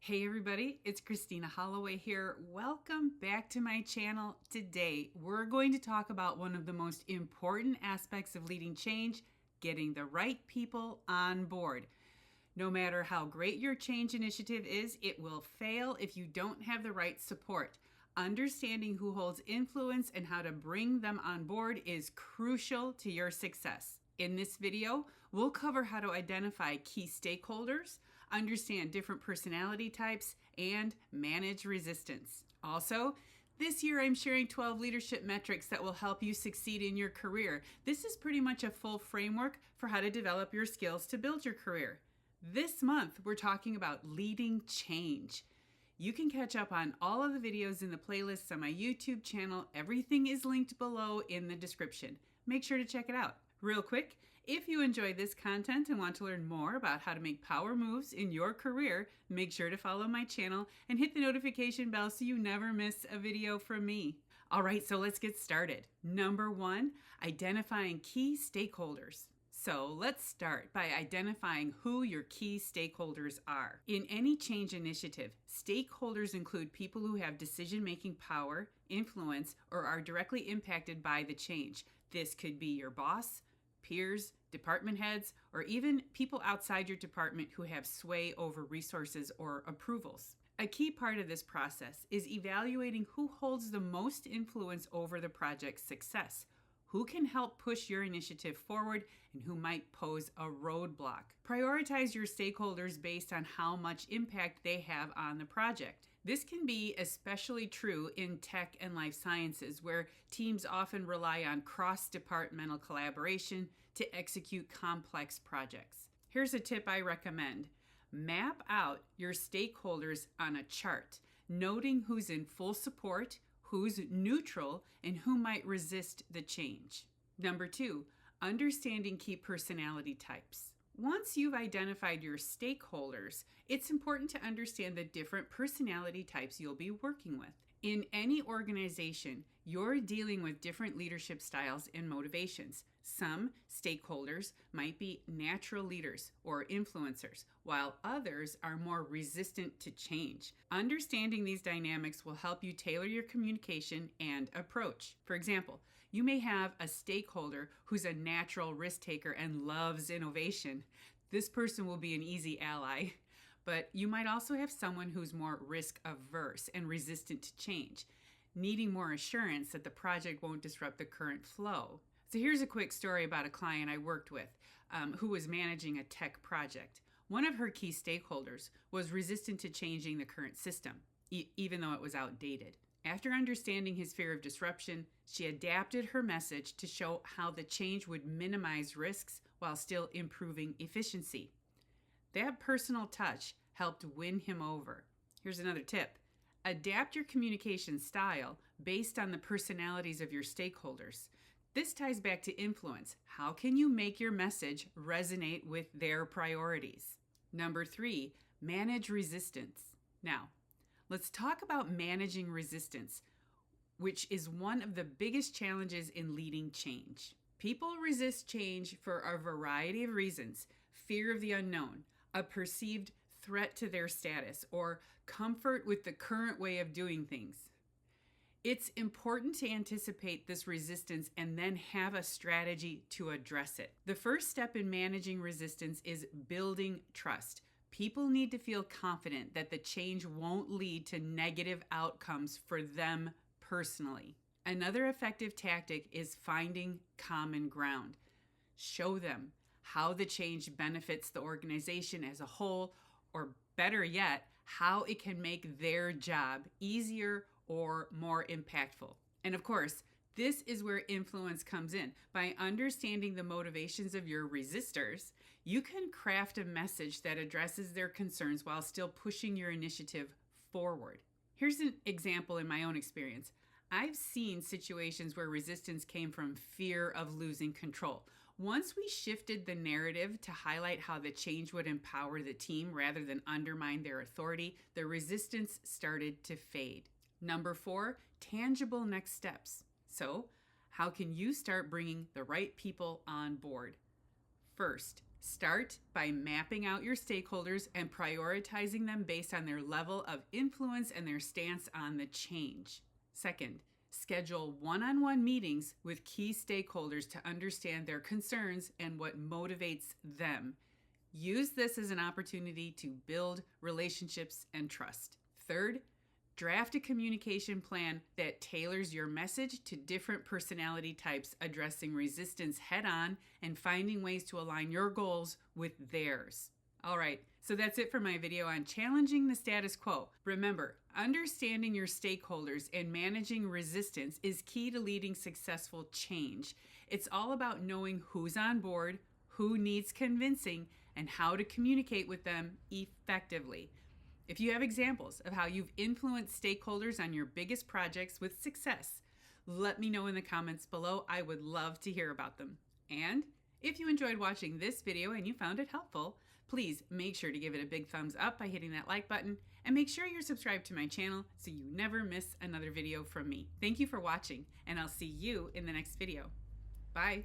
Hey everybody, it's Christina Holloway here. Welcome back to my channel. Today, we're going to talk about one of the most important aspects of leading change, getting the right people on board. No matter how great your change initiative is, it will fail if you don't have the right support. Understanding who holds influence and how to bring them on board is crucial to your success. In this video, we'll cover how to identify key stakeholders, understand different personality types, and manage resistance. Also, this year I'm sharing 12 leadership metrics that will help you succeed in your career. This is pretty much a full framework for how to develop your skills to build your career. This month, we're talking about leading change. You can catch up on all of the videos in the playlists on my YouTube channel. Everything is linked below in the description. Make sure to check it out. Real quick, if you enjoy this content and want to learn more about how to make power moves in your career, make sure to follow my channel and hit the notification bell so you never miss a video from me. All right, so let's get started. Number 1, identifying key stakeholders. So let's start by identifying who your key stakeholders are. In any change initiative, stakeholders include people who have decision-making power, influence, or are directly impacted by the change. This could be your boss, peers, department heads, or even people outside your department who have sway over resources or approvals. A key part of this process is evaluating who holds the most influence over the project's success. Who can help push your initiative forward and who might pose a roadblock. Prioritize your stakeholders based on how much impact they have on the project. This can be especially true in tech and life sciences, where teams often rely on cross-departmental collaboration to execute complex projects. Here's a tip I recommend. Map out your stakeholders on a chart, noting who's in full support, who's neutral, and who might resist the change. Number 2, understanding key personality types. Once you've identified your stakeholders, it's important to understand the different personality types you'll be working with. In any organization, you're dealing with different leadership styles and motivations. Some stakeholders might be natural leaders or influencers, while others are more resistant to change. Understanding these dynamics will help you tailor your communication and approach. For example, you may have a stakeholder who's a natural risk taker and loves innovation. This person will be an easy ally. But you might also have someone who's more risk averse and resistant to change, needing more assurance that the project won't disrupt the current flow. So here's a quick story about a client I worked with who was managing a tech project. One of her key stakeholders was resistant to changing the current system, even though it was outdated. After understanding his fear of disruption, she adapted her message to show how the change would minimize risks while still improving efficiency. That personal touch helped win him over. Here's another tip. Adapt your communication style based on the personalities of your stakeholders. This ties back to influence. How can you make your message resonate with their priorities? Number 3, manage resistance. Now, let's talk about managing resistance, which is one of the biggest challenges in leading change. People resist change for a variety of reasons. Fear of the unknown, a perceived threat to their status, or comfort with the current way of doing things. It's important to anticipate this resistance and then have a strategy to address it. The first step in managing resistance is building trust. People need to feel confident that the change won't lead to negative outcomes for them personally. Another effective tactic is finding common ground. Show them how the change benefits the organization as a whole, or better yet, how it can make their job easier or more impactful. And of course, this is where influence comes in. By understanding the motivations of your resistors, you can craft a message that addresses their concerns while still pushing your initiative forward. Here's an example in my own experience. I've seen situations where resistance came from fear of losing control. Once we shifted the narrative to highlight how the change would empower the team rather than undermine their authority, the resistance started to fade. Number 4, tangible next steps. So, how can you start bringing the right people on board? First, Start by mapping out your stakeholders and prioritizing them based on their level of influence and their stance on the change. Second, schedule one-on-one meetings with key stakeholders to understand their concerns and what motivates them. Use this as an opportunity to build relationships and trust. Third, draft a communication plan that tailors your message to different personality types, addressing resistance head-on and finding ways to align your goals with theirs. All right, so that's it for my video on challenging the status quo. Remember, understanding your stakeholders and managing resistance is key to leading successful change. It's all about knowing who's on board, who needs convincing, and how to communicate with them effectively. If you have examples of how you've influenced stakeholders on your biggest projects with success, let me know in the comments below. I would love to hear about them. And if you enjoyed watching this video and you found it helpful, please make sure to give it a big thumbs up by hitting that like button, and make sure you're subscribed to my channel so you never miss another video from me. Thank you for watching, and I'll see you in the next video. Bye.